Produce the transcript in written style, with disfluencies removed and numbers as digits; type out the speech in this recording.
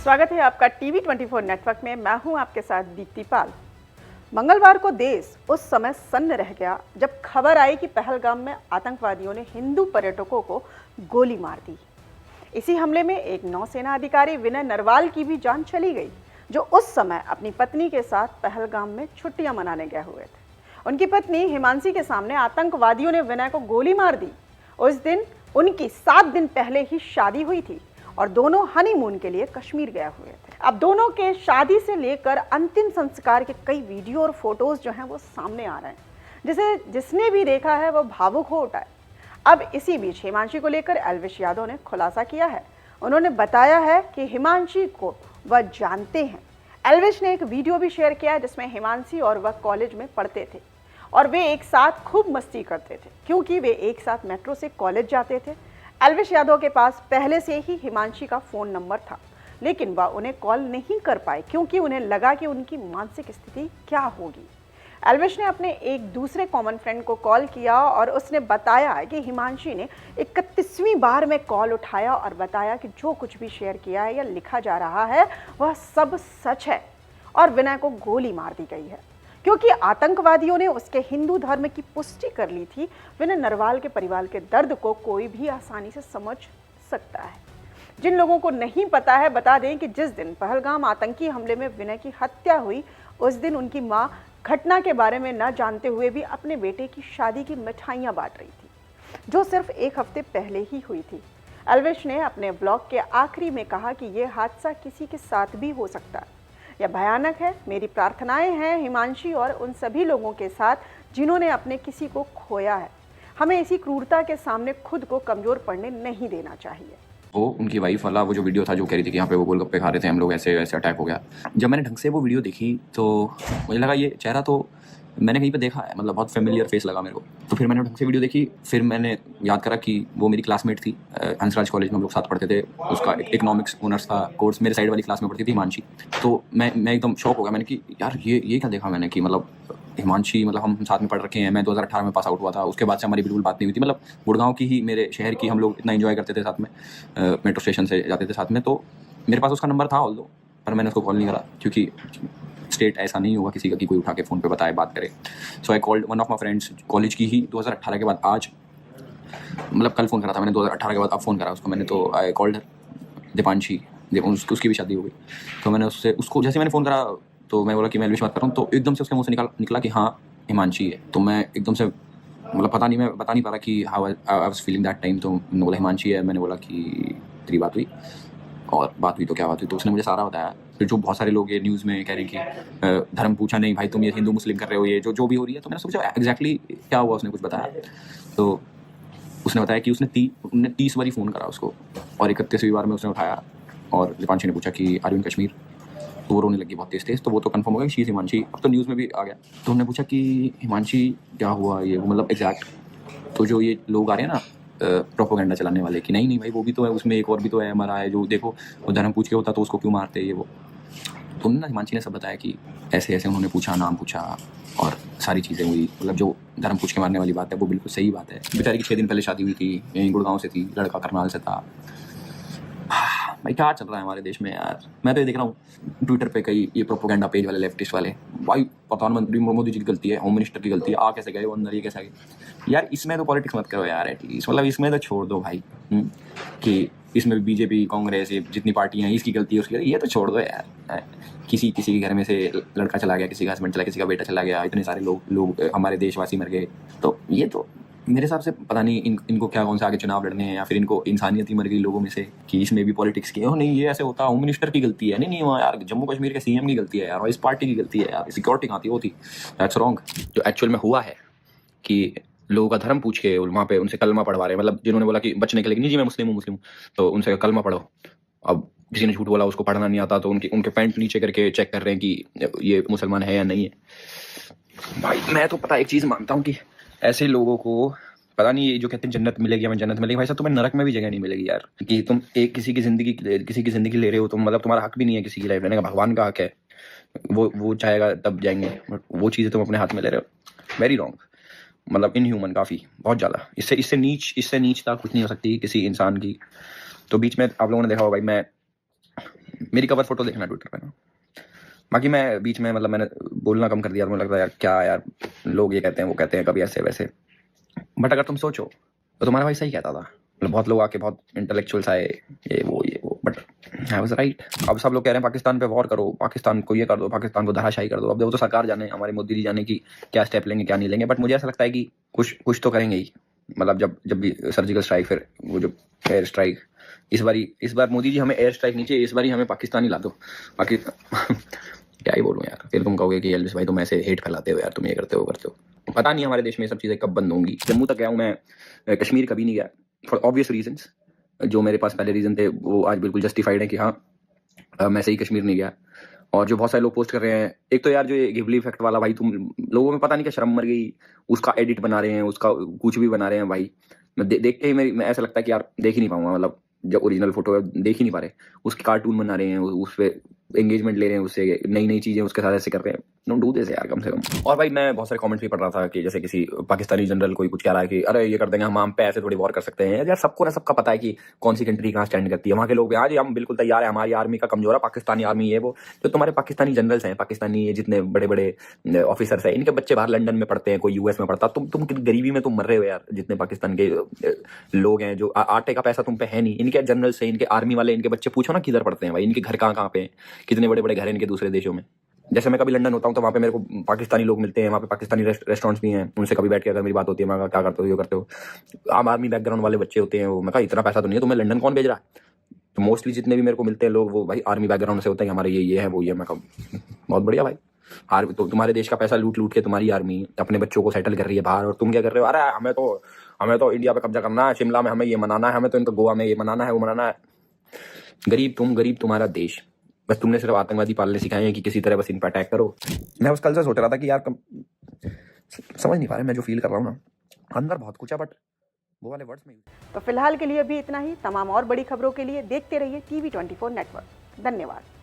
स्वागत है आपका टीवी 24 नेटवर्क में। मैं हूं आपके साथ दीप्ति पाल। मंगलवार को देश उस समय सन्न रह गया जब खबर आई कि पहलगाम में आतंकवादियों ने हिंदू पर्यटकों को गोली मार दी। इसी हमले में एक नौसेना अधिकारी विनय नरवाल की भी जान चली गई, जो उस समय अपनी पत्नी के साथ पहलगाम में छुट्टियां मनाने गए हुए थे। उनकी पत्नी हिमांशी के सामने आतंकवादियों ने विनय को गोली मार दी। उस दिन उनकी 7 दिन पहले ही शादी हुई थी और दोनों हनीमून के लिए कश्मीर गए हुए थे। अब दोनों के शादी से लेकर अंतिम संस्कार के कई वीडियो और फोटोज जो हैं वो सामने आ रहे हैं, जिसने भी देखा है वो भावुक हो उठा है। अब इसी बीच हिमांशी को लेकर एल्विश यादव ने खुलासा किया है। उन्होंने बताया है कि हिमांशी को वह जानते हैं। एल्विश ने एक वीडियो भी शेयर किया है जिसमें हिमांशी और वह कॉलेज में पढ़ते थे और वे एक साथ खूब मस्ती करते थे, क्योंकि वे एक साथ मेट्रो से कॉलेज जाते थे। एल्विश यादव के पास पहले से ही हिमांशी का फ़ोन नंबर था, लेकिन वह उन्हें कॉल नहीं कर पाए क्योंकि उन्हें लगा कि उनकी मानसिक स्थिति क्या होगी। एल्विश ने अपने एक दूसरे कॉमन फ्रेंड को कॉल किया और उसने बताया कि हिमांशी ने 31वीं बार में कॉल उठाया और बताया कि जो कुछ भी शेयर किया है या लिखा जा रहा है वह सब सच है और विनय को गोली मार दी गई है क्योंकि आतंकवादियों ने उसके हिंदू धर्म की पुष्टि कर ली थी। विनय नरवाल के परिवार के दर्द को कोई भी आसानी से समझ सकता है। जिन लोगों को नहीं पता है, बता दें कि जिस दिन पहलगाम आतंकी हमले में विनय की हत्या हुई, उस दिन उनकी मां घटना के बारे में न जानते हुए भी अपने बेटे की शादी की मिठाइयां बांट रही थी, जो सिर्फ एक हफ्ते पहले ही हुई थी। एल्विश ने अपने ब्लॉग के आखिरी में कहा कि यह हादसा किसी के साथ भी हो सकता है। यह भयानक है। मेरी प्रार्थनाएं हैं हिमांशी और उन सभी लोगों के साथ जिन्होंने अपने किसी को खोया है। हमें इसी क्रूरता के सामने खुद को कमजोर पड़ने नहीं देना चाहिए। वो उनकी वाइफ वाला वो जो वीडियो था जो कह रही थी कि यहाँ पे वो गोलगप्पे खा रहे थे हम लोग, ऐसे ऐसे अटैक हो गया। जब मैंने ढंग से वो वीडियो देखी तो मुझे लगा ये चेहरा तो मैंने कहीं पे देखा है, मतलब बहुत फेमिलियर फेस लगा मेरे को। तो फिर मैंने ढंग से वीडियो देखी, फिर मैंने याद करा कि वो मेरी क्लासमेट थी। हंसराज कॉलेज में हम लोग साथ पढ़ते थे। उसका इकोनॉमिक्स ऑनर्स था कोर्स, मेरे साइड वाली क्लास में पढ़ती थी हिमांशी। तो मैं एकदम शॉक हो गया। मैंने कि यार ये क्या देखा मैंने कि मतलब हिमांशी, मतलब हम साथ में पढ़ रखे हैं। मैं 2018 में पास आउट हुआ था, उसके बाद से हमारी बिल्कुल बात नहीं हुई थी। मतलब गुड़गांव की ही, मेरे शहर की, हम लोग इतना एंजॉय करते थे साथ में, मेट्रो स्टेशन से जाते थे साथ में। तो मेरे पास उसका नंबर था ऑल्दो, पर मैंने उसको कॉल नहीं करा क्योंकि स्टेट ऐसा नहीं होगा किसी का कि कोई उठा के फ़ोन पे बताए, बात करे। So I called one of my friends college की ही 2018 के बाद, आज मतलब कल फ़ोन करा था मैंने 2018 के बाद, अब फ़ोन करा उसको मैंने। तो आई कॉल्ड दीपांशी, उसकी भी शादी हो गई। तो मैंने उसको जैसे मैंने फ़ोन करा तो मैं बोला कि मैं एल्विश बात कर रहा हूँ। तो एकदम से उसके मुँह से निकला कि हाँ हिमांशी है। तो मैं एकदम से मतलब मैं बता नहीं पा रहा कि how I was feeling that time. तो मैंने बोला हिमांशी है। मैंने बोला कि तेरी बात हुई, और बात हुई तो क्या बात हुई। तो उसने मुझे सारा बताया। फिर जो बहुत सारे लोग ये न्यूज़ में कह रहे कि धर्म पूछा नहीं भाई, तुम ये हिंदू मुस्लिम कर रहे हो, ये जो भी हो रही है। तो मैंने सोचा एग्जैक्टली क्या हुआ, उसने कुछ बताया। तो उसने बताया कि उसने 30 बारी फ़ोन करा उसको और 31वीं बार में उसने उठाया और दीपांशी ने पूछा कि आर यू इन कश्मीर। तो वो रोने लगी बहुत तेज़। तो वो तो कंफर्म हो गया कि हिमांशी, अब तो न्यूज़ में भी आ गया। तो हमने पूछा कि हिमांशी क्या हुआ ये वो, मतलब एग्जैक्ट। तो जो ये लोग आ रहे हैं ना प्रोपोगेंडा चलाने वाले कि नहीं भाई वो भी तो है उसमें, एक और भी तो है मरा है, जो देखो वो धर्म पूछ के होता तो उसको क्यों मारते ये वो। तो उन्होंने हिमांशी ने सब बताया कि ऐसे ऐसे उन्होंने पूछा, नाम पूछा और सारी चीज़ें हुई। मतलब जो धर्म पूछ के मारने वाली बात है वो बिल्कुल सही बात है। बेचारी की 6 दिन पहले शादी हुई थी, यहीं गुड़गांव से थी, लड़का करनाल से था। भाई क्या चल रहा है हमारे देश में यार। मैं तो ये देख रहा हूँ ट्विटर पे कई ये प्रोपोगेंडा पेज वाले लेफ्टिस्ट वाले, भाई प्रधानमंत्री मोदी जी की गलती है, होम मिनिस्टर की गलती है, आ कैसे गए वो अंदर, ये कैसे गए। यार इसमें तो पॉलिटिक्स मत करो यार एटलीस्ट, मतलब इसमें तो छोड़ दो भाई। कि इसमें भी बीजेपी कांग्रेस ये जितनी पार्टियां हैं, इसकी गलती है उसकी, ये तो छोड़ दो यार। किसी के घर में से लड़का चला गया, किसी का हस्बैंड चला, किसी का बेटा चला गया, इतने सारे लोग हमारे देशवासी मर गए। तो ये तो मेरे हिसाब से पता नहीं इनको क्या कौन से आगे चुनाव लड़ने हैं, या फिर इनको इंसानियत ही मर गई लोगों में से कि इसमें भी पॉलिटिक्स की। नहीं ये ऐसे होता, होम मिनिस्टर की गलती है। नहीं वहाँ यार जम्मू कश्मीर के सीएम की गलती है यार, और इस पार्टी की गलती है यार, सिक्योरिटी कहाँ थी वो थी। That's wrong. जो एक्चुअल में हुआ है कि लोगों का धर्म पूछ के वहाँ पे उनसे कलमा पढ़वा रहे हैं, मतलब जिन्होंने बोला कि बचने के लिए नहीं जी मैं मुस्लिम हूँ, तो उनसे कलमा पढ़ो। अब किसी ने झूठ बोला, उसको पढ़ना नहीं आता, तो उनके पैंट नीचे करके चेक कर रहे हैं कि ये मुसलमान है या नहीं है। भाई मैं तो पता एक चीज़ मानता हूँ कि ऐसे लोगों को पता नहीं, ये जो कहते हैं जन्नत मिलेगी, हमें जन्नत मिलेगी, भाई साहब तुम्हें नरक में भी जगह नहीं मिलेगी यार। कि तुम एक किसी की जिंदगी ले रहे हो, तुम मतलब तुम्हारा हक भी नहीं है किसी की लाइफ लेने का, भगवान का हक है, वो चाहेगा तब जाएंगे, वो चीज़ें तुम अपने हाथ में ले रहे हो। वेरी रॉन्ग, मतलब इनह्यूमन, काफ़ी बहुत ज़्यादा। इससे नीचता कुछ नहीं हो सकती किसी इंसान की। तो बीच में आप लोगों ने देखा होगा भाई, मैं मेरी कवर फोटो देखना ट्विटर पे ना। बाकी मैं बीच में मतलब मैंने बोलना कम कर दिया, मुझे लगता है यार क्या यार, लोग ये कहते हैं वो कहते हैं कभी ऐसे वैसे। बट अगर तुम सोचो तो तुम्हारा भाई सही कहता था, मतलब बहुत लोग आके बहुत इंटेलेक्चुअल्स आए ये वो, बट आई वाज राइट। अब सब लोग कह रहे हैं पाकिस्तान पे वॉर करो, पाकिस्तान को ये कर दो, पाकिस्तान को धराशायी कर दो। अब वो तो सरकार जाने, हमारे मोदी जी जाने की क्या स्टेप लेंगे क्या नहीं लेंगे, बट मुझे ऐसा लगता है कि कुछ तो करेंगे ही। मतलब जब भी सर्जिकल स्ट्राइक, फिर वो जो एयर स्ट्राइक, इस बार मोदी जी हमें एयर स्ट्राइक नीचे, इस बार ही हमें पाकिस्तान ही ला दो। पाकिस्तान क्या ही बोलूँ यार, फिर तुम कहोगे कि एल्विस भाई तुम ऐसे हेट फैलाते हो यार, तुम ये करते हो। पता नहीं हमारे देश में ये सब चीज़ें कब बंद होंगी। जम्मू तक गया हूँ मैं, कश्मीर कभी नहीं गया फॉर ऑब्वियस रीजंस। जो मेरे पास पहले रीजन थे वो आज बिल्कुल जस्टिफाइड है कि हाँ मैं सही कश्मीर नहीं गया। और जो बहुत सारे लोग पोस्ट कर रहे हैं, एक तो यार जो ये गिबली इफेक्ट वाला, भाई तुम लोगों में पता नहीं क्या शर्म मर गई, उसका एडिट बना रहे हैं, उसका कुछ भी बना रहे हैं भाई। मैं देख के ही मैं ऐसा लगता है कि यार देख ही नहीं पाऊंगा, मतलब जब ओरिजिनल फोटो है देख ही नहीं पा रहे, उसके कार्टून बना रहे हैं, उस पे एंगेजमेंट ले रहे हैं, उससे नई नई चीजें उसके साथ ऐसे कर रहे हैं। डोंट डू दिस यार कम से कम। और भाई मैं बहुत सारे कमेंट्स भी पढ़ रहा था कि जैसे किसी पाकिस्तानी जनरल कोई कुछ कह रहा है कि अरे ये कर देंगे हम पे ऐसे थोड़ी वॉर कर सकते हैं। यार सबको ना सबका पता है कि कौन सी कंट्री कहाँ स्टैंड करती है। वहाँ के लोग आज हम बिल्कुल तैयार है, हमारी आर्मी का कमजोर है, पाकिस्तानी आर्मी ये वो। तो तुम्हारे पाकिस्तानी जनरल्स हैं, पाकिस्तानी जितने बड़े बड़े ऑफिसर्स हैं, इनके बच्चे बाहर लंदन में पढ़ते हैं, कोई यूएस में पढ़ता। तुम गरीबी में तुम मर रहे हो यार। जितने पाकिस्तान के लोग हैं, जो आटे का पैसा तुम पे है नहीं, इनके जनरल्स हैं, इनके आर्मी वाले, इनके बच्चे पूछो ना किधर पढ़ते हैं भाई, इनके घर कहाँ पे हैं, कितने बड़े बड़े घर हैं इनके दूसरे देशों में। जैसे मैं कभी लंदन होता हूँ तो वहाँ पे मेरे को पाकिस्तानी लोग मिलते हैं, वहाँ पे पाकिस्तानी रेस्टोरेंट्स भी हैं, उनसे कभी बैठ के अगर मेरी बात होती है, मैं कहा, क्या करते हो, ये करते हो। आम आर्मी बैकग्राउंड वाले बच्चे होते हैं वो, मैं कहा इतना पैसा तो नहीं है, तुम्हें लंदन कौन भेज रहा है। तो मोस्टली जितने भी मेरे को मिलते हैं लोग वो भाई आर्मी बैकग्राउंड से होते हैं, हमारे ये है वो ये। मैं कहा बहुत बढ़िया भाई, तो तुम्हारे देश का पैसा लूट लूट के तुम्हारी आर्मी अपने बच्चों को सेटल कर रही है बाहर, और तुम क्या कर रहे हो, अरे हमें तो इंडिया पे कब्जा करना है, शिमला में हमें ये मनाना है, हमें तो इनको गोवा में ये मनाना है वो मनाना है। गरीब तुम्हारा देश, बस तुमने सिर्फ आतंकवादी पालने सिखाए हैं कि किसी तरह बस इन पर अटैक करो। मैं बस कल से सोच रहा था कि यार समझ नहीं पा रहे, मैं जो फील कर रहा हूँ ना अंदर बहुत कुछ है, बट वो वाले वर्ड्स में। तो फिलहाल के लिए अभी इतना ही। तमाम और बड़ी खबरों के लिए देखते रहिए TV24 नेटवर्क। धन्यवाद।